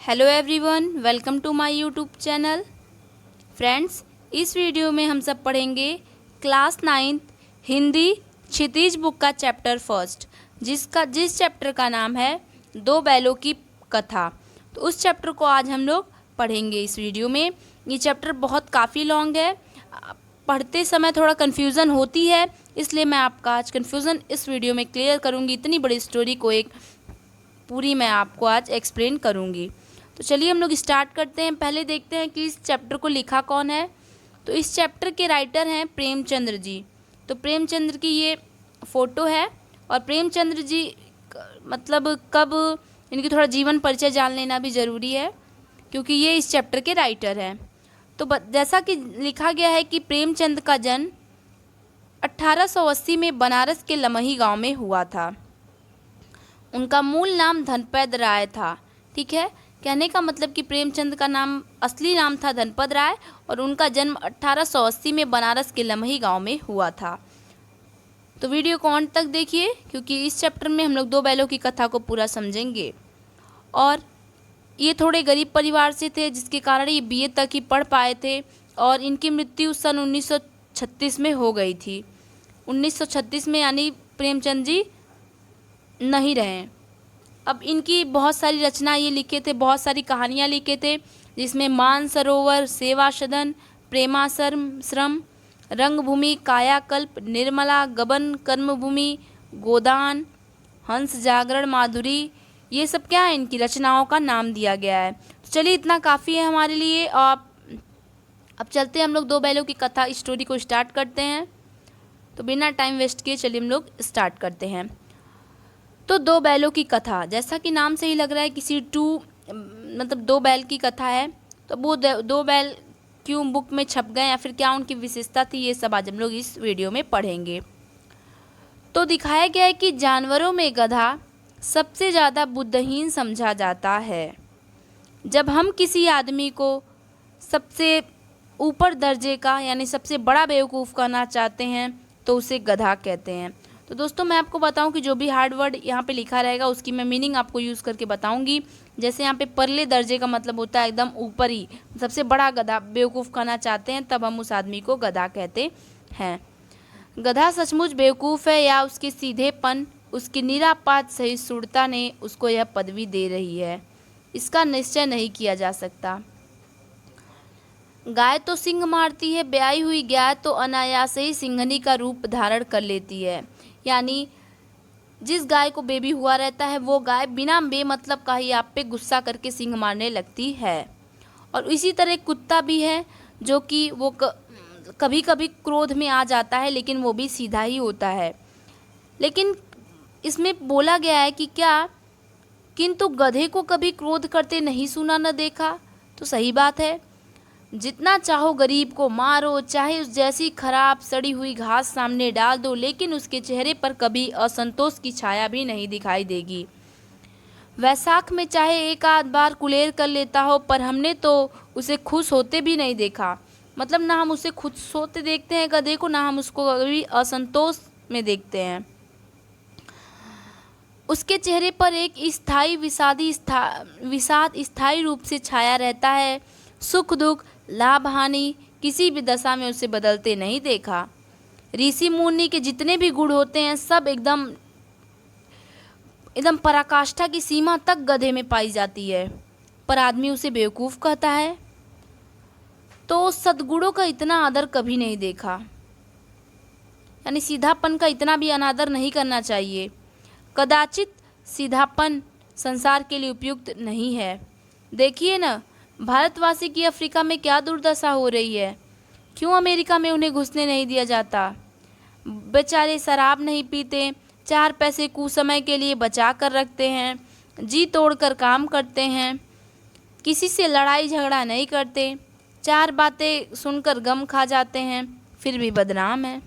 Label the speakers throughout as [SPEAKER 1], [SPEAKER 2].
[SPEAKER 1] Hello everyone, welcome to my YouTube channel. Friends, इस video में हम सब पढ़ेंगे क्लास 9 हिंदी क्षितिज बुक का चैप्टर फर्स्ट, जिस चैप्टर का नाम है दो बैलों की कथा। तो उस चैप्टर को आज हम लोग पढ़ेंगे इस वीडियो में। ये चैप्टर बहुत काफ़ी लॉन्ग है, पढ़ते समय थोड़ा कन्फ्यूज़न होती है, इसलिए मैं आपका आज कन्फ्यूज़न इस वीडियो में क्लियर करूँगी। इतनी बड़ी स्टोरी को एक पूरी मैं आपको आज एक्सप्लेन करूँगी। तो चलिए हम लोग स्टार्ट करते हैं। पहले देखते हैं कि इस चैप्टर को लिखा कौन है। तो इस चैप्टर के राइटर हैं प्रेमचंद्र जी। तो प्रेमचंद्र की ये फ़ोटो है, और प्रेमचंद्र जी मतलब कब, इनकी थोड़ा जीवन परिचय जान लेना भी ज़रूरी है, क्योंकि ये इस चैप्टर के राइटर हैं। तो जैसा कि लिखा गया है कि प्रेमचंद का जन्म 1880 में बनारस के लमही गांव में हुआ था। उनका मूल नाम धनपत राय था। ठीक है, कहने का मतलब कि प्रेमचंद का नाम, असली नाम था धनपत राय, और उनका जन्म 1880 में बनारस के लमही गांव में हुआ था। तो वीडियो को अंत तक देखिए, क्योंकि इस चैप्टर में हम लोग दो बैलों की कथा को पूरा समझेंगे। और ये थोड़े गरीब परिवार से थे, जिसके कारण ये बीए तक ही पढ़ पाए थे, और इनकी मृत्यु सन 1936 में हो गई थी। 1936 में यानी प्रेमचंद जी नहीं रहे। अब इनकी बहुत सारी रचना ये लिखे थे, बहुत सारी कहानियाँ लिखे थे, जिसमें मानसरोवर, सेवा सदन, प्रेमाश्रम, रंगभूमि, कायाकल्प, निर्मला, गबन, कर्मभूमि, गोदान, हंस जागरण, माधुरी, ये सब क्या है, इनकी रचनाओं का नाम दिया गया है। तो चलिए, इतना काफ़ी है हमारे लिए। अब चलते हैं हम लोग दो बैलों की कथा स्टोरी को स्टार्ट करते हैं। तो बिना टाइम वेस्ट किए चलिए हम लोग स्टार्ट करते हैं। तो दो बैलों की कथा, जैसा कि नाम से ही लग रहा है किसी मतलब दो बैल की कथा है। तो वो दो बैल क्यों बुक में छप गए, या फिर क्या उनकी विशेषता थी, ये सब आज हम लोग इस वीडियो में पढ़ेंगे। तो दिखाया गया है कि जानवरों में गधा सबसे ज़्यादा बुद्धिहीन समझा जाता है। जब हम किसी आदमी को सबसे ऊपर दर्जे का यानी सबसे बड़ा बेवकूफ़ कहना चाहते हैं तो उसे गधा कहते हैं। तो दोस्तों, मैं आपको बताऊं कि जो भी हार्ड वर्ड यहाँ पे लिखा रहेगा उसकी मैं मीनिंग आपको यूज़ करके बताऊंगी। जैसे यहाँ पे परले दर्जे का मतलब होता है एकदम ऊपर ही, सबसे बड़ा गधा बेवकूफ़ कहना चाहते हैं, तब हम उस आदमी को गधा कहते हैं। गधा सचमुच बेवकूफ़ है, या उसके सीधेपन, उसकी निरापात सहिष्णुता ने उसको यह पदवी दे रही है, इसका निश्चय नहीं किया जा सकता। गाय तो सिंह मारती है, ब्याई हुई गाय तो अनायास ही सिंघनी का रूप धारण कर लेती है। यानी जिस गाय को बेबी हुआ रहता है वो गाय बिना बेमतलब का ही आप पे गुस्सा करके सिंह मारने लगती है। और इसी तरह कुत्ता भी है, जो कि वो कभी कभी क्रोध में आ जाता है, लेकिन वो भी सीधा ही होता है। लेकिन इसमें बोला गया है कि क्या, किंतु गधे को कभी क्रोध करते नहीं सुना न देखा। तो सही बात है, जितना चाहो गरीब को मारो, चाहे उस जैसी खराब सड़ी हुई घास सामने डाल दो, लेकिन उसके चेहरे पर कभी असंतोष की छाया भी नहीं दिखाई देगी। वैशाख में चाहे एक आध बार कुलेर कर लेता हो, पर हमने तो उसे खुश होते भी नहीं देखा। मतलब ना हम उसे खुश होते देखते हैं गधे को, ना हम उसको कभी असंतोष में देखते हैं। उसके चेहरे पर एक स्थायी विषाद स्थायी रूप से छाया रहता है। सुख दुख, लाभ हानि किसी भी दशा में उसे बदलते नहीं देखा। ऋषि मुनि के जितने भी गुण होते हैं सब एकदम पराकाष्ठा की सीमा तक गधे में पाई जाती है, पर आदमी उसे बेवकूफ़ कहता है। तो सद्गुणों का इतना आदर कभी नहीं देखा, यानी सीधापन का इतना भी अनादर नहीं करना चाहिए। कदाचित सीधापन संसार के लिए उपयुक्त नहीं है। देखिए ना, भारतवासी की अफ्रीका में क्या दुर्दशा हो रही है। क्यों अमेरिका में उन्हें घुसने नहीं दिया जाता। बेचारे शराब नहीं पीते, 4 पैसे कुसमय के लिए बचा कर रखते हैं, जी तोड़कर काम करते हैं, किसी से लड़ाई झगड़ा नहीं करते, 4 बातें सुनकर गम खा जाते हैं, फिर भी बदनाम है।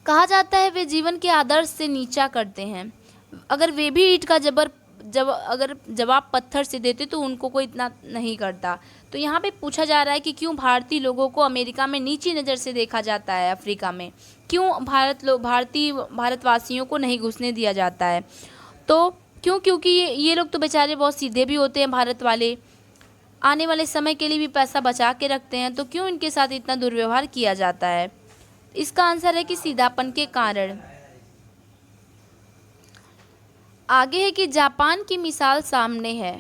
[SPEAKER 1] कहा जाता है वे जीवन के आदर्श से नीचा करते हैं। अगर वे भी ईंट का अगर जवाब पत्थर से देते तो उनको कोई इतना नहीं करता। तो यहाँ पे पूछा जा रहा है कि क्यों भारतीय लोगों को अमेरिका में नीची नज़र से देखा जाता है, अफ्रीका में क्यों भारतवासियों को नहीं घुसने दिया जाता है। तो क्यों? क्योंकि ये लोग तो बेचारे बहुत सीधे भी होते हैं भारत वाले, आने वाले समय के लिए भी पैसा बचा के रखते हैं, तो क्यों इनके साथ इतना दुर्व्यवहार किया जाता है? इसका आंसर है कि सीधापन के कारण। आगे है कि जापान की मिसाल सामने है,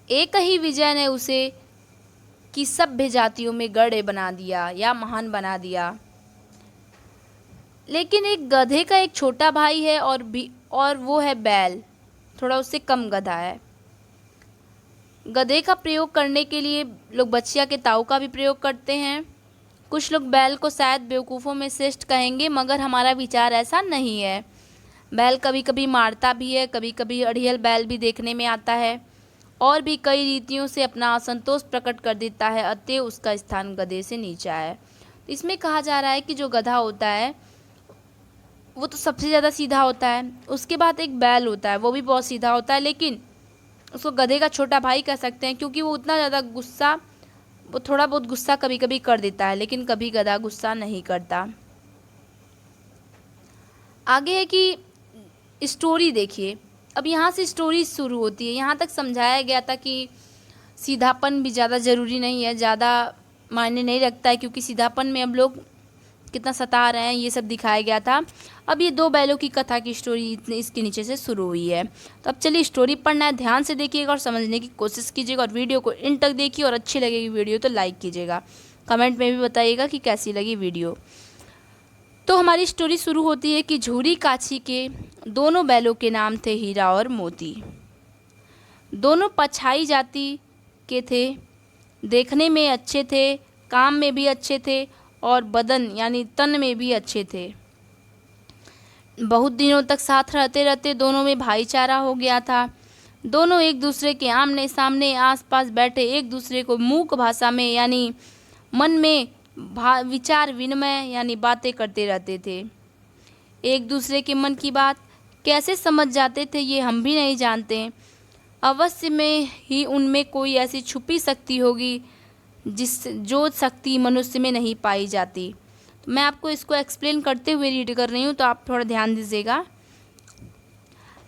[SPEAKER 1] एक ही विजय ने उसे कि सभ्य जातियों में गढ़ बना दिया या महान बना दिया। लेकिन एक गधे का एक छोटा भाई है और वो है बैल, थोड़ा उससे कम गधा है। गधे का प्रयोग करने के लिए लोग बछिया के ताऊ का भी प्रयोग करते हैं। कुछ लोग बैल को शायद बेवकूफ़ों में श्रेष्ठ कहेंगे, मगर हमारा विचार ऐसा नहीं है। बैल कभी कभी मारता भी है, कभी कभी अड़ियल बैल भी देखने में आता है, और भी कई रीतियों से अपना असंतोष प्रकट कर देता है, अतः उसका स्थान गधे से नीचा है। तो इसमें कहा जा रहा है कि जो गधा होता है वो तो सबसे ज़्यादा सीधा होता है, उसके बाद एक बैल होता है, वो भी बहुत सीधा होता है, लेकिन उसको गधे का छोटा भाई कह सकते हैं, क्योंकि वो उतना ज़्यादा गुस्सा, वो थोड़ा बहुत गुस्सा कभी कभी कर देता है, लेकिन कभी गधा गुस्सा नहीं करता। आगे है कि स्टोरी देखिए। अब यहाँ से स्टोरी शुरू होती है। यहाँ तक समझाया गया था कि सीधापन भी ज़्यादा ज़रूरी नहीं है, ज़्यादा मायने नहीं रखता है, क्योंकि सीधापन में अब लोग कितना सता रहे हैं ये सब दिखाया गया था। अब ये दो बैलों की कथा की स्टोरी इसके नीचे से शुरू हुई है। तो अब चलिए स्टोरी पढ़ना है, ध्यान से देखिएगा और समझने की कोशिश कीजिएगा, और वीडियो को इन तक देखिए, और अच्छी लगेगी वीडियो तो लाइक कीजिएगा, कमेंट में भी बताइएगा कि कैसी लगी वीडियो। तो हमारी स्टोरी शुरू होती है कि झूरी काछी के दोनों बैलों के नाम थे हीरा और मोती। दोनों पछाई जाति के थे, देखने में अच्छे थे, काम में भी अच्छे थे, और बदन यानी तन में भी अच्छे थे। बहुत दिनों तक साथ रहते रहते दोनों में भाईचारा हो गया था। दोनों एक दूसरे के आमने सामने आसपास बैठे एक दूसरे को मूक भाषा में यानी मन में विचार विनिमय यानी बातें करते रहते थे। एक दूसरे के मन की बात कैसे समझ जाते थे ये हम भी नहीं जानते। अवश्य में ही उनमें कोई ऐसी छुपी शक्ति होगी जो शक्ति मनुष्य में नहीं पाई जाती। तो मैं आपको इसको एक्सप्लेन करते हुए रीड कर रही हूँ, तो आप थोड़ा ध्यान दीजिएगा।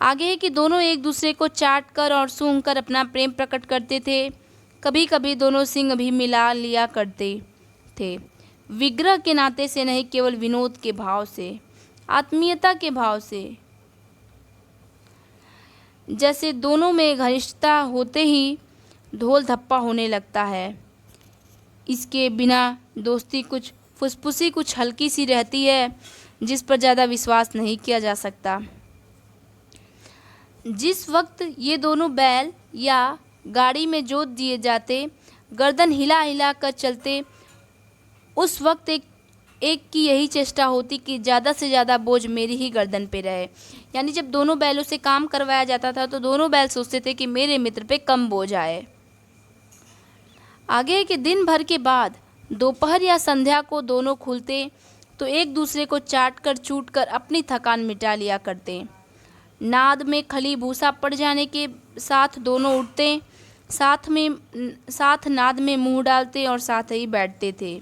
[SPEAKER 1] आगे है कि दोनों एक दूसरे को चाट कर और सूंघ कर अपना प्रेम प्रकट करते थे। कभी कभी दोनों सिंग भी मिला लिया करते थे, विग्रह के नाते से नहीं, केवल विनोद के भाव से, आत्मीयता के भाव से। जैसे दोनों में घनिष्ठता होते ही ढोल धप्पा होने लगता है। इसके बिना दोस्ती कुछ फुसफुसी कुछ हल्की सी रहती है, जिस पर ज़्यादा विश्वास नहीं किया जा सकता। जिस वक्त ये दोनों बैल या गाड़ी में जोत दिए जाते, गर्दन हिला हिला कर चलते, उस वक्त एक की यही चेष्टा होती कि ज़्यादा से ज़्यादा बोझ मेरी ही गर्दन पे रहे। यानी जब दोनों बैलों से काम करवाया जाता था तो दोनों बैल सोचते थे कि मेरे मित्र पे कम बोझ आए। आगे के दिन भर के बाद दोपहर या संध्या को दोनों खुलते तो एक दूसरे को चाट कर चूट कर अपनी थकान मिटा लिया करते। नाद में खली भूसा पड़ जाने के साथ दोनों उठते, साथ नाद में मुंह डालते और साथ ही बैठते थे।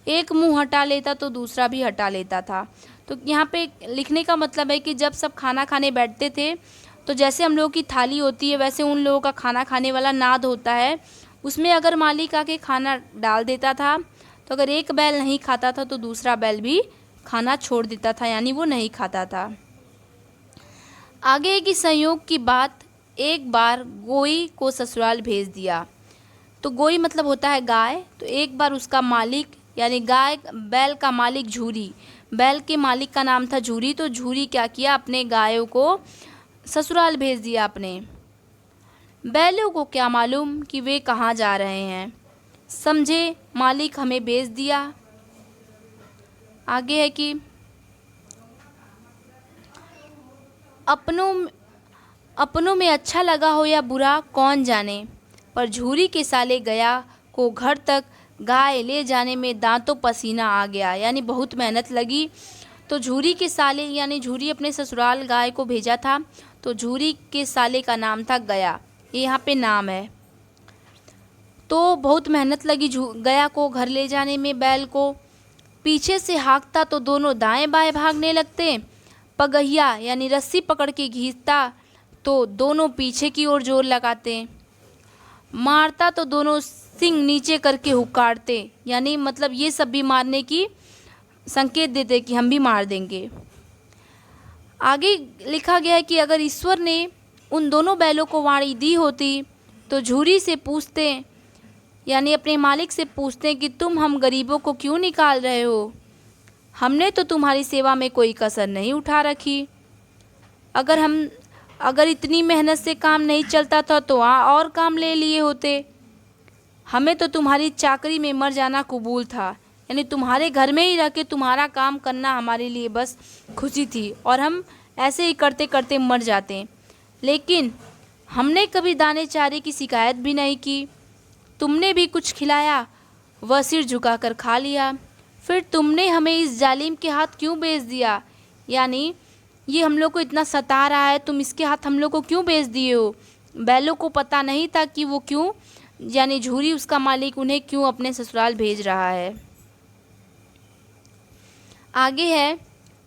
[SPEAKER 1] एक मुंह हटा लेता तो दूसरा भी हटा लेता था। तो यहाँ पे लिखने का मतलब है कि जब सब खाना खाने बैठते थे तो जैसे हम लोगों की थाली होती है वैसे उन लोगों का खाना खाने वाला नाद होता है, उसमें अगर मालिक आके खाना डाल देता था तो अगर एक बैल नहीं खाता था तो दूसरा बैल भी खाना छोड़ देता था, यानी वो नहीं खाता था। आगे की संयोग की बात, एक बार गोई को ससुराल भेज दिया। तो गोई मतलब होता है गाय। तो एक बार उसका मालिक यानी बैल का मालिक झूरी, बैल के मालिक का नाम था झूरी, तो झूरी क्या किया, अपने गायों को ससुराल भेज दिया अपने। बैलों को क्या मालूम कि वे कहाँ जा रहे हैं, समझे मालिक हमें भेज दिया। आगे है कि अपनों में अच्छा लगा हो या बुरा कौन जाने, पर झूरी के साले गया को घर तक गाय ले जाने में दांतों पसीना आ गया, यानी बहुत मेहनत लगी। तो झूरी के साले यानी झूरी अपने ससुराल गाय को भेजा था, तो झूरी के साले का नाम था गया, ये यहाँ पे नाम है। तो बहुत मेहनत लगी गया को घर ले जाने में। बैल को पीछे से हाँकता तो दोनों दाएं बाएं भागने लगते, पगहिया यानी रस्सी पकड़ के खींचता तो दोनों पीछे की ओर जोर लगाते, मारता तो दोनों सिंग नीचे करके हुक्काड़ते, यानी मतलब ये सब भी मारने की संकेत देते कि हम भी मार देंगे। आगे लिखा गया है कि अगर ईश्वर ने उन दोनों बैलों को वाणी दी होती तो झूरी से पूछते, यानी अपने मालिक से पूछते कि तुम हम गरीबों को क्यों निकाल रहे हो, हमने तो तुम्हारी सेवा में कोई कसर नहीं उठा रखी। अगर इतनी मेहनत से काम नहीं चलता था तो और काम ले लिए होते, हमें तो तुम्हारी चाकरी में मर जाना कबूल था, यानी तुम्हारे घर में ही रह के तुम्हारा काम करना हमारे लिए बस खुशी थी और हम ऐसे ही करते करते मर जाते। लेकिन हमने कभी दाने चारे की शिकायत भी नहीं की। तुमने भी कुछ खिलाया, वह सिर झुकाकर खा लिया। फिर तुमने हमें इस जालिम के हाथ क्यों बेच दिया, यानी ये हम लोग को इतना सता रहा है, तुम इसके हाथ हम लोग को क्यों बेच दिए हो। बैलों को पता नहीं था कि वो क्यों, यानी झूरी उसका मालिक उन्हें क्यों अपने ससुराल भेज रहा है। आगे है,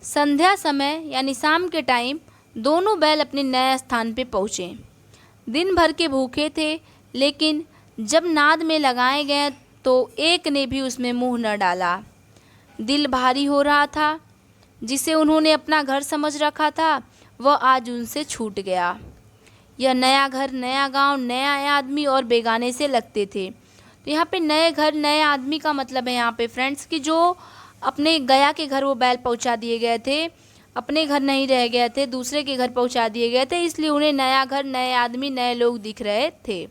[SPEAKER 1] संध्या समय यानी शाम के टाइम दोनों बैल अपने नए स्थान पे पहुँचे। दिन भर के भूखे थे, लेकिन जब नाद में लगाए गए तो एक ने भी उसमें मुंह न डाला। दिल भारी हो रहा था, जिसे उन्होंने अपना घर समझ रखा था वह आज उनसे छूट गया। यह नया घर, नया गांव, नया आदमी और बेगाने से लगते थे। तो यहाँ पे नए घर नए आदमी का मतलब है यहाँ पे फ्रेंड्स कि जो अपने गया के घर वो बैल पहुँचा दिए गए थे, अपने घर नहीं रह गए थे, दूसरे के घर पहुँचा दिए गए थे, इसलिए उन्हें नया घर, नए आदमी, नए लोग दिख रहे थे।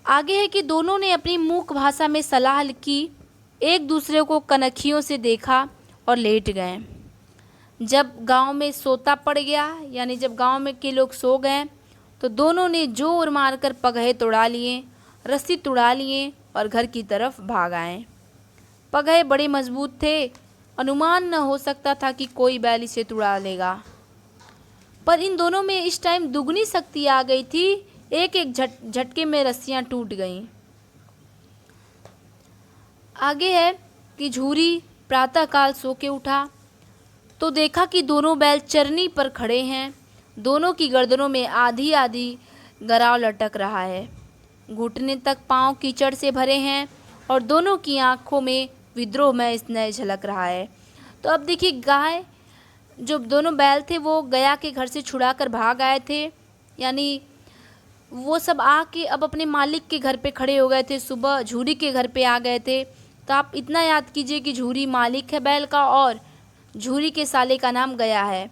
[SPEAKER 1] आगे है कि दोनों ने अपनी मूक भाषा में सलाह की, एक दूसरे को कनखियों से देखा और लेट गए। जब गांव में सोता पड़ गया, यानी जब गांव में के लोग सो गए, तो दोनों ने जोर मारकर पगहे तोड़ा लिए, रस्सी तुड़ा लिए और घर की तरफ भाग आए। पगहे बड़े मजबूत थे, अनुमान न हो सकता था कि कोई बैल इसे तुड़ा लेगा, पर इन दोनों में इस टाइम दुगनी शक्ति आ गई थी। एक एक झटके में रस्सियां टूट गईं। आगे है कि झूरी प्रातःकाल सो के उठा तो देखा कि दोनों बैल चरनी पर खड़े हैं। दोनों की गर्दनों में आधी आधी गराव लटक रहा है, घुटने तक पांव कीचड़ से भरे हैं और दोनों की आंखों में विद्रोह में स्नेह झलक रहा है। तो अब देखिए, गाय जो दोनों बैल थे वो गया के घर से छुड़ा कर भाग आए थे, यानी वो सब आके अब अपने मालिक के घर पे खड़े हो गए थे। सुबह झूरी के घर पे आ गए थे। तो आप इतना याद कीजिए कि झूरी मालिक है बैल का और झूरी के साले का नाम गया है।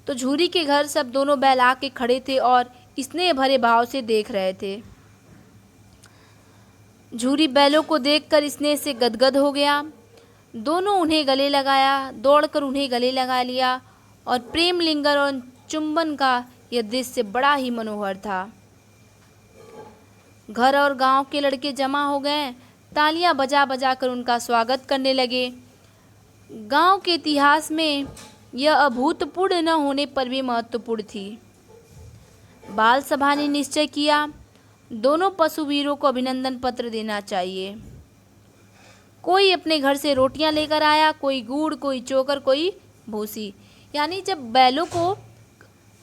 [SPEAKER 1] तो झूरी के घर सब दोनों बैल आके खड़े थे और स्नेह भरे भाव से देख रहे थे। झूरी बैलों को देखकर स्नेह से गदगद हो गया। दोनों उन्हें गले लगाया, दौड़कर उन्हें गले लगा लिया और प्रेम लिंगर और चुंबन का यह दृश्य बड़ा ही मनोहर था। घर और गांव के लड़के जमा हो गए, तालियां बजा बजा कर उनका स्वागत करने लगे। गांव के इतिहास में यह अभूतपूर्व न होने पर भी महत्वपूर्ण थी। बाल सभा ने निश्चय किया, दोनों पशुवीरों को अभिनंदन पत्र देना चाहिए। कोई अपने घर से रोटियां लेकर आया, कोई गुड़, कोई चोकर, कोई भूसी। यानी जब बैलों को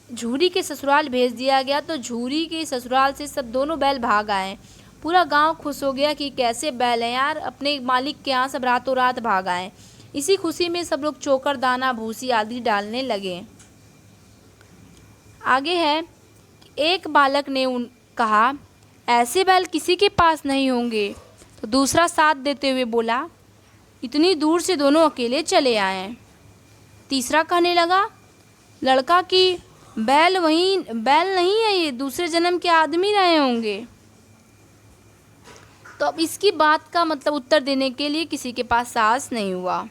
[SPEAKER 1] झूरी के ससुराल भेज दिया गया तो झूरी के ससुराल से सब दोनों बैल भाग आए। पूरा गांव खुश हो गया कि कैसे बैल हैं यार, अपने मालिक के यहाँ सब रातों रात भाग आए। इसी खुशी में सब लोग चोकर, दाना, भूसी आदि डालने लगे। आगे है, एक बालक ने कहा, ऐसे बैल किसी के पास नहीं होंगे। तो दूसरा साथ देते हुए बोला, इतनी दूर से दोनों अकेले चले आए। तीसरा कहने लगा, लड़का की बैल नहीं है, ये दूसरे जन्म के आदमी रहे होंगे। तो अब इसकी बात का मतलब उत्तर देने के लिए किसी के पास साहस नहीं हुआ।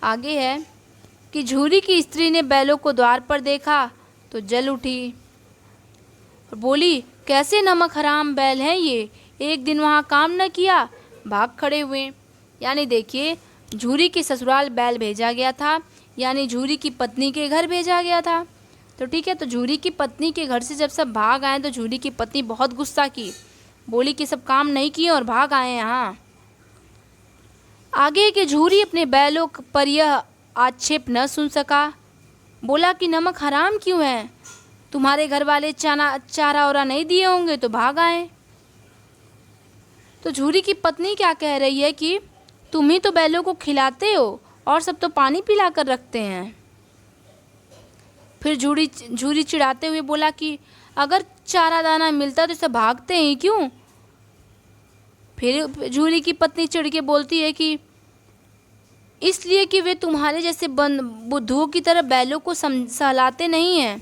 [SPEAKER 1] आगे है कि झूरी की स्त्री ने बैलों को द्वार पर देखा तो जल उठी और बोली, कैसे नमक हराम बैल हैं ये, एक दिन वहाँ काम न किया, भाग खड़े हुए। यानी देखिए, झूरी के ससुराल बैल भेजा गया था, यानी झूरी की पत्नी के घर भेजा गया था। तो ठीक है, तो झूरी की पत्नी के घर से जब सब भाग आए तो झूरी की पत्नी बहुत गुस्सा की, बोली कि सब काम नहीं किए और भाग आए यहाँ। आगे के झूरी अपने बैलों पर यह आक्षेप न सुन सका। बोला कि नमक हराम क्यों है, तुम्हारे घर वाले चारा ओरा नहीं दिए होंगे तो भाग आए। तो झूरी की पत्नी क्या कह रही है कि तुम ही तो बैलों को खिलाते हो और सब तो पानी पिला कर रखते हैं। फिर झूरी चिढ़ाते हुए बोला कि अगर चारा दाना मिलता तो इसे भागते ही क्यों। फिर झूरी की पत्नी चिढ़ के बोलती है कि इसलिए कि वे तुम्हारे जैसे बुद्धुओं की तरह बैलों को सहलाते नहीं हैं।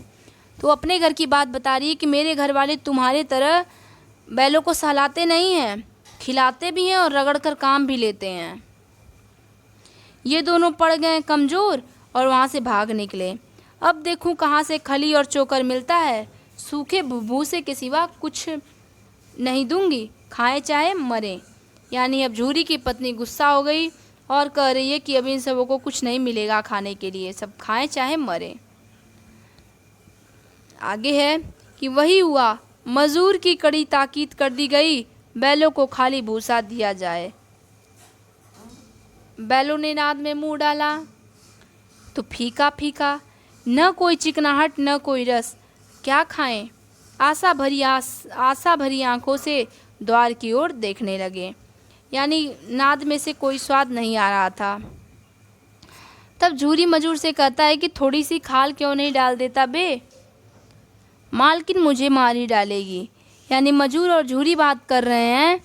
[SPEAKER 1] तो अपने घर की बात बता रही है कि मेरे घर वाले तुम्हारे तरह बैलों को सहलाते नहीं हैं, खिलाते भी हैं और रगड़ कर काम भी लेते हैं। ये दोनों पड़ गए कमज़ोर और वहाँ से भाग निकले। अब देखूं कहाँ से खली और चोकर मिलता है, सूखे भूसे के सिवा कुछ नहीं दूंगी, खाए चाहे मरे। यानी अब झूरी की पत्नी गुस्सा हो गई और कह रही है कि अब इन सबों को कुछ नहीं मिलेगा खाने के लिए, सब खाएं चाहे मरे। आगे है कि वही हुआ, मजदूर की कड़ी ताकीद कर दी गई, बैलों को खाली भूसा दिया जाए। बैलों ने नाद में मुंह डाला तो फीका फीका, न कोई चिकनाहट न कोई रस, क्या खाएं। आशा भरी आंखों से द्वार की ओर देखने लगे। यानी नाद में से कोई स्वाद नहीं आ रहा था। तब झूरी मजूर से कहता है कि थोड़ी सी खाल क्यों नहीं डाल देता बे, मालकिन मुझे मार ही डालेगी। यानी मजूर और झूरी बात कर रहे हैं,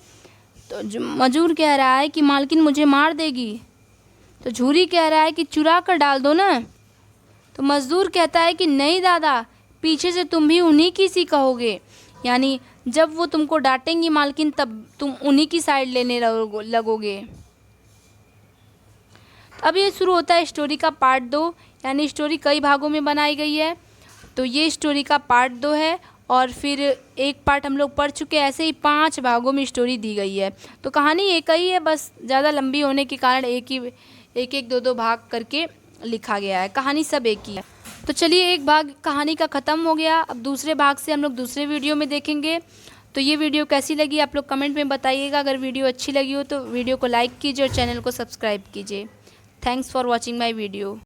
[SPEAKER 1] तो मजूर कह रहा है कि मालकिन मुझे मार देगी, तो झूरी कह रहा है कि चुरा कर डाल दो ना। तो मजदूर कहता है कि नहीं दादा, पीछे से तुम भी उन्हीं की सी कहोगे। यानी जब वो तुमको डांटेंगी मालकिन तब तुम उन्हीं की साइड लेने लगोगे। अब ये शुरू होता है स्टोरी का पार्ट 2। यानी स्टोरी कई भागों में बनाई गई है, तो ये स्टोरी का पार्ट 2 है। और फिर एक पार्ट हम लोग पढ़ चुके हैं, ऐसे ही 5 भागों में स्टोरी दी गई है। तो कहानी एक ही है, बस ज़्यादा लंबी होने के कारण एक 2 भाग करके लिखा गया है। कहानी सब एक ही है। तो चलिए, एक भाग कहानी का ख़त्म हो गया। अब दूसरे भाग से हम लोग दूसरे वीडियो में देखेंगे। तो ये वीडियो कैसी लगी आप लोग कमेंट में बताइएगा। अगर वीडियो अच्छी लगी हो तो वीडियो को लाइक कीजिए और चैनल को सब्सक्राइब कीजिए। Thanks for watching my video.